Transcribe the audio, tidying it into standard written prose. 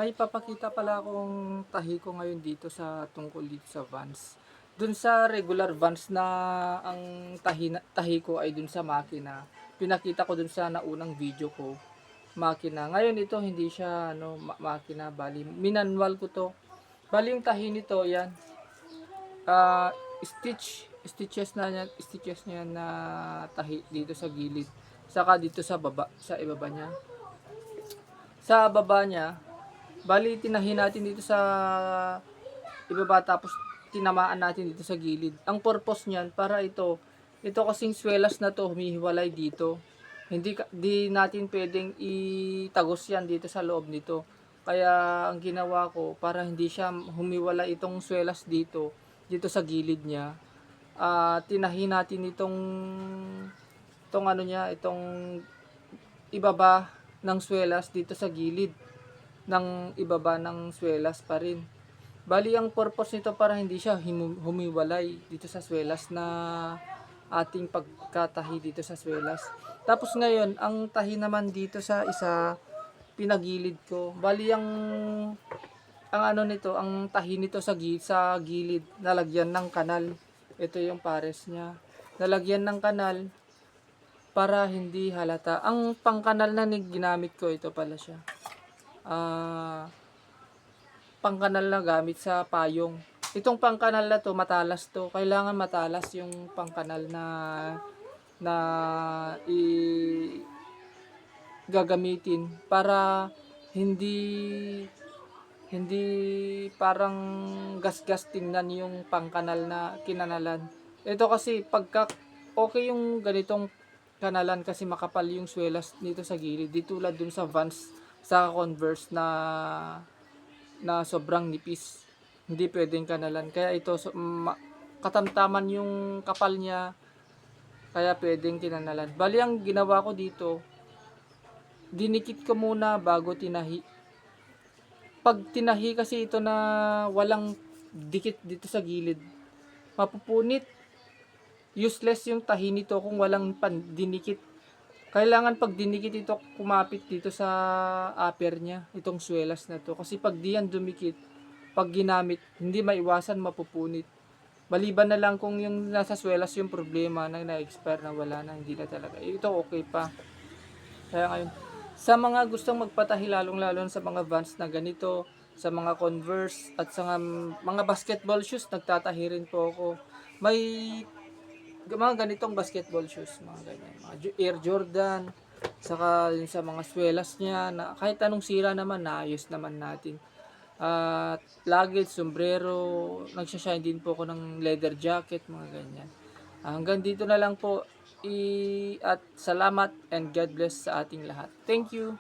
May papakita pala akong tahi ko ngayon dito sa tungkol dito sa Vans. Dun sa regular Vans na ang tahi ko ay dun sa makina. Pinakita ko dun sa naunang video ko, makina. Ngayon ito hindi siya makina, bali minanwal ko to. Bali yung tahi nito, yan. Stitches na yan na tahi dito sa gilid. Saka dito sa baba, sa ibaba niya. Sa baba niya, bali tinahin natin dito sa ibaba tapos tinamaan natin dito sa gilid. Ang purpose niyan para ito kasing swelas na to humihiwalay dito. Di natin pwedeng itagos yan dito sa loob nito. Kaya ang ginawa ko para hindi siya humiwalay itong swelas dito sa gilid niya. Tinahin natin itong ano niya, itong ibaba ng swelas dito sa gilid ng ibaba ng swelas pa rin. Bali ang purpose nito para hindi siya humiwalay dito sa swelas na ating pagkatahi dito sa swelas. Tapos ngayon, ang tahi naman dito sa isa pinagilid ko. Bali ang ano nito, ang tahi nito sa gilid, nalagyan ng kanal. Ito yung pares niya. Nalagyan ng kanal para hindi halata. Ang pangkanal na ginamit ko, ito pala siya. Pangkanal na gamit sa payong. Itong pangkanal na to, matalas to. Kailangan matalas yung pangkanal na gagamitin para hindi parang gasgas tingnan yung pangkanal na kinanalan. Ito kasi pagka okay yung ganitong kanalan kasi makapal yung swelas dito sa gilid. Di tulad dun sa Vans, sa Converse na sobrang nipis. Hindi pwedeng kanalan. Kaya ito katamtaman yung kapal niya. Kaya pwedeng kinanalan. Bali ang ginawa ko dito, dinikit ko muna bago tinahi. Pag tinahi kasi ito na walang dikit dito sa gilid, mapupunit. Useless yung tahi nito kung walang dinikit. Kailangan pag dinikit ito, kumapit dito sa upper niya, itong swelas na to. Kasi pag di yan dumikit, pag ginamit, hindi maiwasan mapupunit. Maliban na lang kung yung nasa swelas yung problema na na-expire na wala na, hindi na talaga. Ito okay pa. Kaya ngayon, sa mga gustong magpatahi, lalong-lalo sa mga Vans na ganito, sa mga Converse at sa mga basketball shoes, nagtatahi rin po ako. May mga ganitong basketball shoes, mga ganyan, mga Air Jordan, saka yun sa mga swelas niya, na kahit anong sira naman, naayos naman natin. At luggage, sombrero, nagsashine din po ako ng leather jacket, mga ganyan. Hanggang dito na lang po, at salamat and God bless sa ating lahat. Thank you.